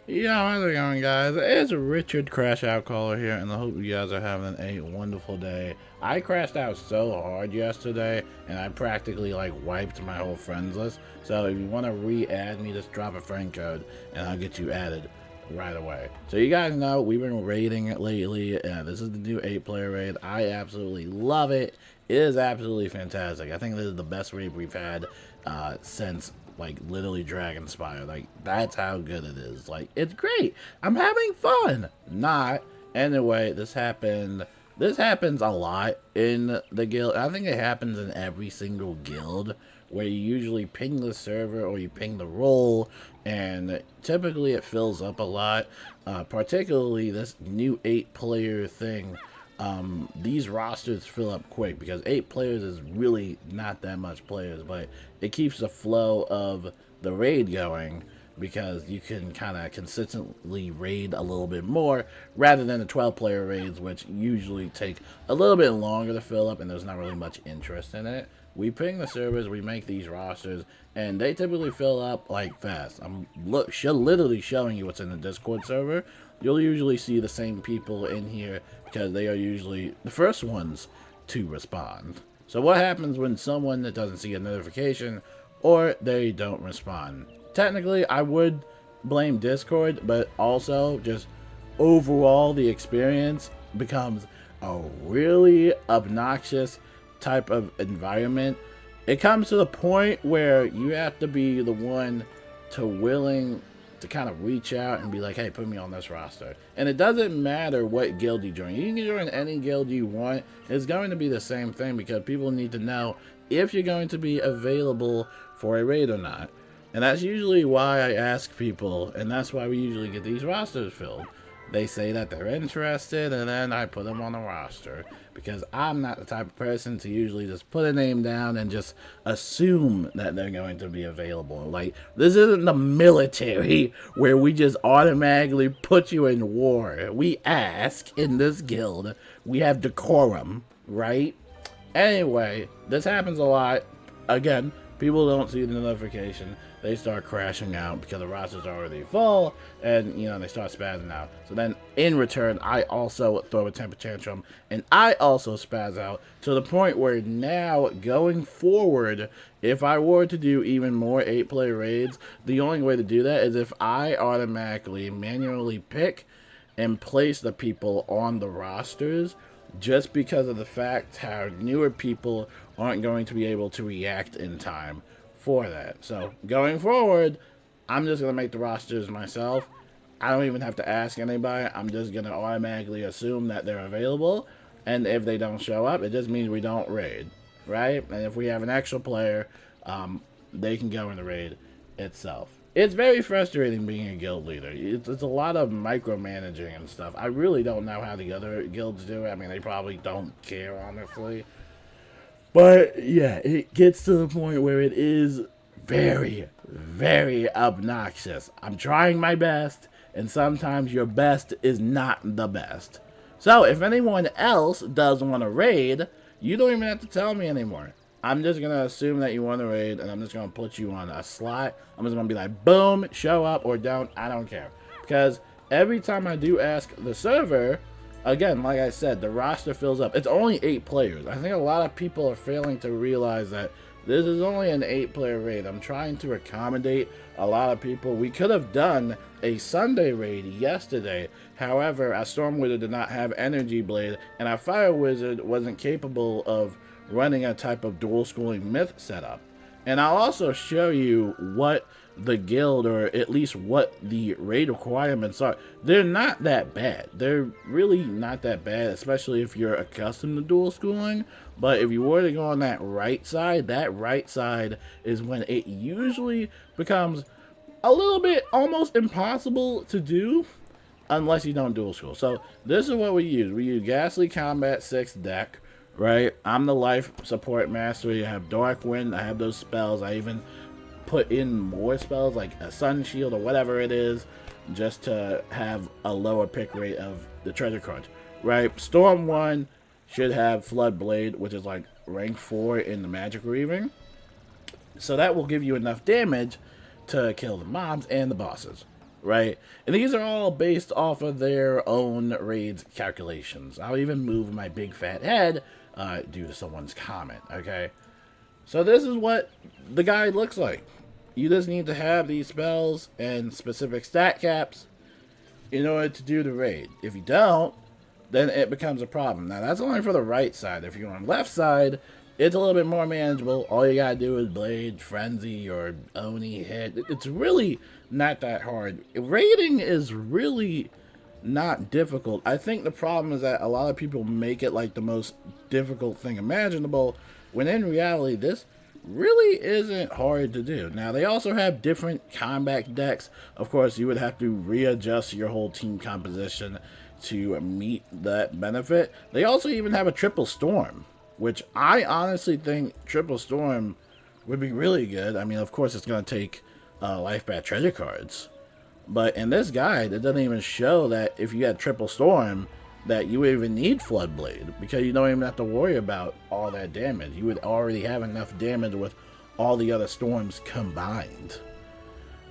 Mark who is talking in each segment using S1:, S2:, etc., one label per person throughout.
S1: Yeah, how's it going, guys? It's Richard Crashout Caller here, and I hope you guys are having a wonderful day. I crashed out so hard yesterday, and I practically wiped my whole friends list. So if you want to re-add me, just drop a friend code, and I'll get you added right away. So you guys know we've been raiding it lately, and this is the new 8-player raid. I absolutely love it. It is absolutely fantastic. I think this is the best raid we've had since literally Dragonspire. That's how good it is. It's great. I'm having fun. Not anyway. This happens a lot in the guild. I think it happens in every single guild where you usually ping the server or you ping the role, and typically it fills up a lot. Particularly this new 8-player thing. These rosters fill up quick because 8 players is really not that much players, but it keeps the flow of the raid going because you can kind of consistently raid a little bit more rather than the 12-player raids, which usually take a little bit longer to fill up and there's not really much interest in it. We ping the servers, we make these rosters, and they typically fill up fast. I'm literally showing you what's in the Discord server. You'll usually see the same people in here because they are usually the first ones to respond. So what happens when someone that doesn't see a notification or they don't respond? Technically, I would blame Discord, but also just overall the experience becomes a really obnoxious type of environment. It comes to the point where you have to be the one to willing to kind of reach out and be like, hey, put me on this roster. And it doesn't matter what guild you join. You can join any guild you want. It's going to be the same thing because people need to know if you're going to be available for a raid or not. And that's usually why I ask people, and that's why we usually get these rosters filled. They say that they're interested, and then I put them on the roster. Because I'm not the type of person to usually just put a name down and just assume that they're going to be available. This isn't the military where we just automatically put you in war. We ask in this guild. We have decorum, right? Anyway, this happens a lot. Again, people don't see the notification. They start crashing out because the roster's already full, and they start spazzing out. So then in return, I also throw a temper tantrum, and I also spaz out to the point where now going forward, if I were to do even more 8-player raids, the only way to do that is if I automatically manually pick and place the people on the rosters, just because of the fact how newer people aren't going to be able to react in time for that. So going forward, I'm just going to make the rosters myself. I don't even have to ask anybody. I'm just going to automatically assume that they're available, and if they don't show up, it just means we don't raid, right? And if we have an extra player, they can go in the raid itself. It's very frustrating being a guild leader. It's a lot of micromanaging and stuff. I really don't know how the other guilds do it. I mean, they probably don't care, honestly. But yeah, it gets to the point where it is very, very obnoxious. I'm trying my best, and sometimes your best is not the best. So if anyone else does want to raid, you don't even have to tell me anymore. I'm just going to assume that you want to raid, and I'm just going to put you on a slot. I'm just going to be like, boom, show up or don't. I don't care. Because every time I do ask the server, again, like I said, the roster fills up. It's only 8 players. I think a lot of people are failing to realize that this is only an 8-player raid. I'm trying to accommodate a lot of people. We could have done a Sunday raid yesterday. However, our Storm Wizard did not have Energy Blade, and our Fire Wizard wasn't capable of running a type of dual schooling myth setup. And I'll also show you what the guild, or at least what the raid requirements are. They're not that bad. They're really not that bad, especially if you're accustomed to dual schooling. But if you were to go on that right side is when it usually becomes a little bit almost impossible to do unless you don't dual school. So this is what we use. We use Ghastly Combat 6 deck, right? I'm the life support master. You have Dark Wind. I have those spells. I even put in more spells like a Sun Shield or whatever it is, just to have a lower pick rate of the treasure cards, right? Storm 1 should have Flood Blade, which is rank 4 in the Magic Reaving. So that will give you enough damage to kill the mobs and the bosses, right? And these are all based off of their own raids calculations. I'll even move my big fat head due to someone's comment, okay? So this is what the guide looks like. You just need to have these spells and specific stat caps in order to do the raid. If you don't, then it becomes a problem. Now, that's only for the right side. If you're on the left side, it's a little bit more manageable. All you gotta do is Blade, Frenzy, or Oni hit. It's really not that hard. Raiding is really not difficult. I think the problem is that a lot of people make it like the most difficult thing imaginable, when in reality, this really isn't hard to do. Now, they also have different combat decks. Of course, you would have to readjust your whole team composition to meet that benefit. They also even have a triple storm, which I honestly think triple storm would be really good. I mean, of course, it's going to take life back treasure cards. But in this guide, it doesn't even show that if you had triple storm, that you would even need Floodblade, because you don't even have to worry about all that damage. You would already have enough damage with all the other storms combined.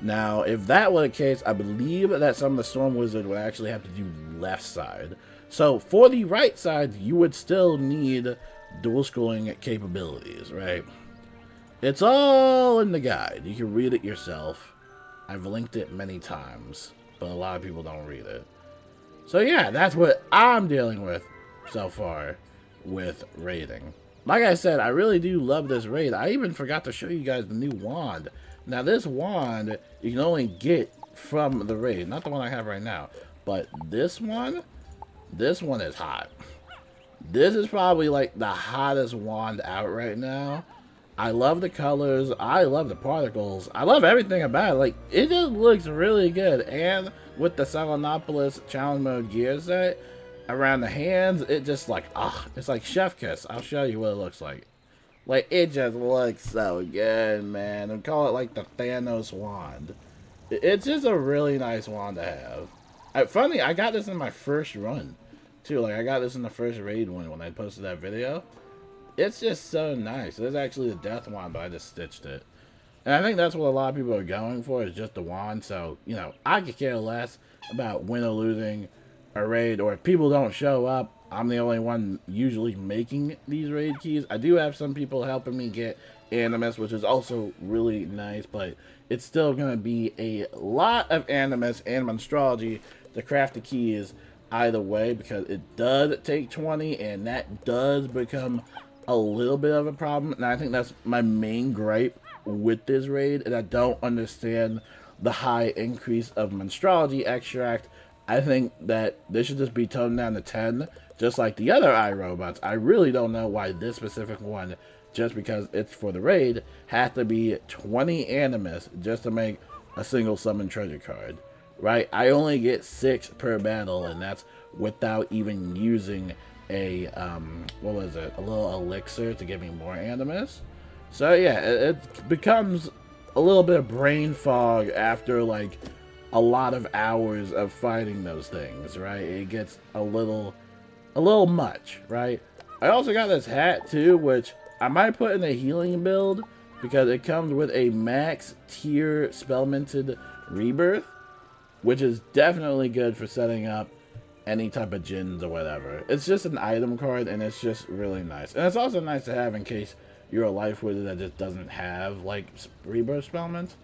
S1: Now, if that were the case, I believe that some of the Storm Wizard would actually have to do left side. So for the right side, you would still need dual scrolling capabilities, right? It's all in the guide. You can read it yourself. I've linked it many times, but a lot of people don't read it. So yeah, that's what I'm dealing with so far with raiding. Like I said, I really do love this raid. I even forgot to show you guys the new wand. Now this wand, you can only get from the raid. Not the one I have right now. But this one is hot. This is probably like the hottest wand out right now. I love the colors. I love the particles. I love everything about it. Like, it just looks really good. And with the Selenopolis challenge mode gear set around the hands, it just like, it's like chef kiss. I'll show you what it looks like. Like, it just looks so good, man. And call it like the Thanos wand. It's just a really nice wand to have. Funny, I got this in my first run, too. Like, I got this in the first raid one when I posted that video. It's just so nice. It's actually the death wand, but I just stitched it. And I think that's what a lot of people are going for, is just the wand. So, you know, I could care less about win or losing a raid, or if people don't show up, I'm the only one usually making these raid keys. I do have some people helping me get animus, which is also really nice, but it's still going to be a lot of animus and monstrology to craft the keys either way, because it does take 20, and that does become a little bit of a problem. And I think that's my main gripe with this raid, and I don't understand the high increase of monstrology extract. I think that this should just be toned down to 10, just like the other iRobots. I really don't know why this specific one, just because it's for the raid, has to be 20 animus just to make a single summon treasure card, right? I only get 6 per battle, and that's without even using a what was it, a little elixir to give me more animus. So yeah, it becomes a little bit of brain fog after like a lot of hours of fighting those things, right? It gets a little much, right? I also got this hat too, which I might put in a healing build, because it comes with a max tier spellminted rebirth, which is definitely good for setting up any type of gins or whatever. It's just an item card, and it's just really nice. And it's also nice to have in case you're a life wizard that just doesn't have like rebirth spellments.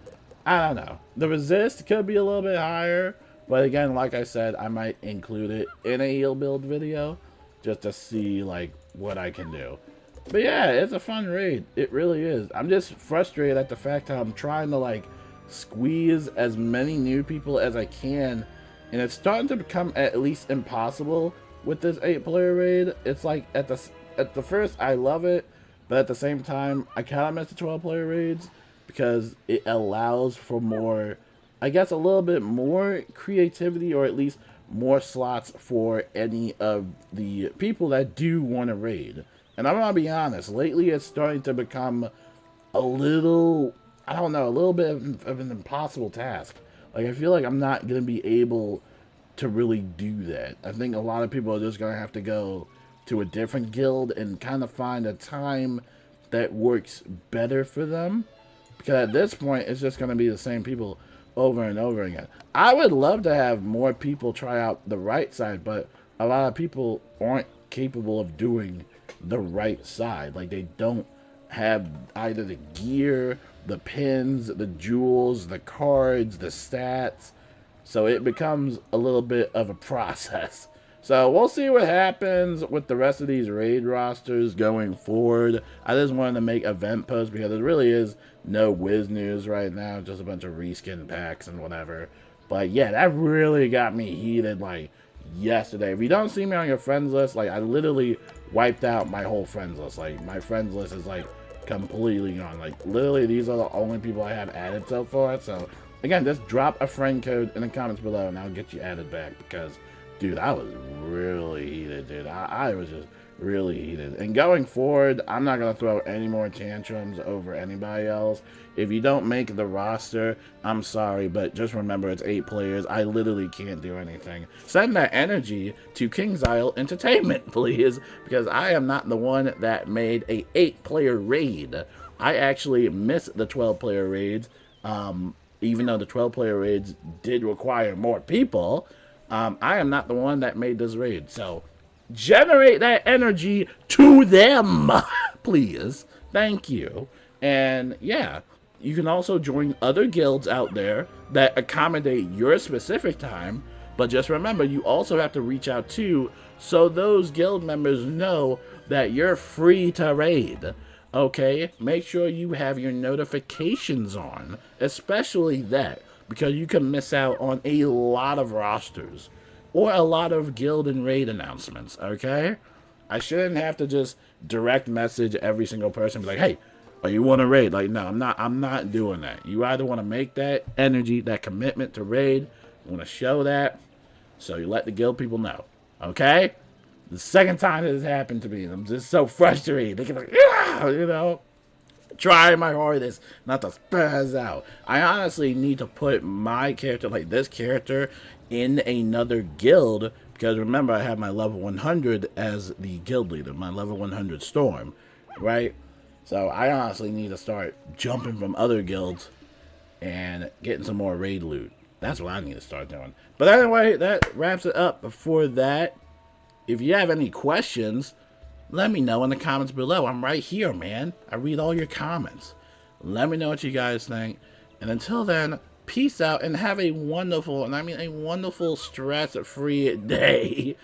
S1: I don't know. The resist could be a little bit higher, but again, like I said, I might include it in a heal build video just to see like what I can do. But yeah, it's a fun raid. It really is. I'm just frustrated at the fact that I'm trying to like squeeze as many new people as I can, and it's starting to become at least impossible with this 8-player raid. It's like at the first I love it, but at the same time I kind of miss the 12-player raids, because it allows for more, I guess, a little bit more creativity, or at least more slots for any of the people that do want to raid. And I'm gonna be honest, lately it's starting to become a little, I don't know, a little bit of an impossible task. Like, I feel like I'm not going to be able to really do that. I think a lot of people are just going to have to go to a different guild and kind of find a time that works better for them. Because at this point, it's just going to be the same people over and over again. I would love to have more people try out the right side, but a lot of people aren't capable of doing the right side. Like, they don't have either the gear, the pins, the jewels, the cards, the stats. So it becomes a little bit of a process. So we'll see what happens with the rest of these raid rosters going forward. I just wanted to make event posts because there really is no Wiz news right now. Just a bunch of reskin packs and whatever. But yeah, that really got me heated like yesterday. If you don't see me on your friends list, like I literally wiped out my whole friends list. Like my friends list is like completely gone. Like literally these are the only people I have added so far. So again, just drop a friend code in the comments below and I'll get you added back because dude, I was really heated, dude. I was just really heated. And going forward, I'm not going to throw any more tantrums over anybody else. If you don't make the roster, I'm sorry, but just remember it's 8 players. I literally can't do anything. Send that energy to King's Isle Entertainment, please, because I am not the one that made a 8-player raid. I actually missed the 12-player raids, even though the 12-player raids did require more people. I am not the one that made this raid, so generate that energy to them, please. Thank you. And yeah, you can also join other guilds out there that accommodate your specific time, but just remember, you also have to reach out too, so those guild members know that you're free to raid. Okay, make sure you have your notifications on, especially that, because you can miss out on a lot of rosters or a lot of guild and raid announcements, okay? I shouldn't have to just direct message every single person, be like, hey, oh, you want to raid? Like, no, I'm not doing that. You either want to make that energy, that commitment to raid, you want to show that, so you let the guild people know, okay? The second time this happened to me, I'm just so frustrated. They get like, yeah, you know? Try my hardest not to spaz out. I honestly need to put my character, like this character, in another guild, because remember, I have my level 100 as the guild leader, my level 100 Storm, right? So I honestly need to start jumping from other guilds and getting some more raid loot. That's what I need to start doing. But anyway, that wraps it up. Before that, if you have any questions, let me know in the comments below. I'm right here, man. I read all your comments. Let me know what you guys think. And until then, peace out and have a wonderful, and I mean a wonderful, stress-free day.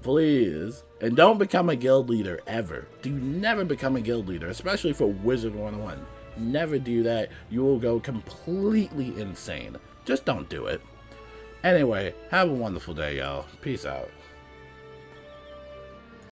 S1: Please. And don't become a guild leader, ever. Do never become a guild leader, especially for Wizard101. Never do that. You will go completely insane. Just don't do it. Anyway, have a wonderful day, y'all. Peace out.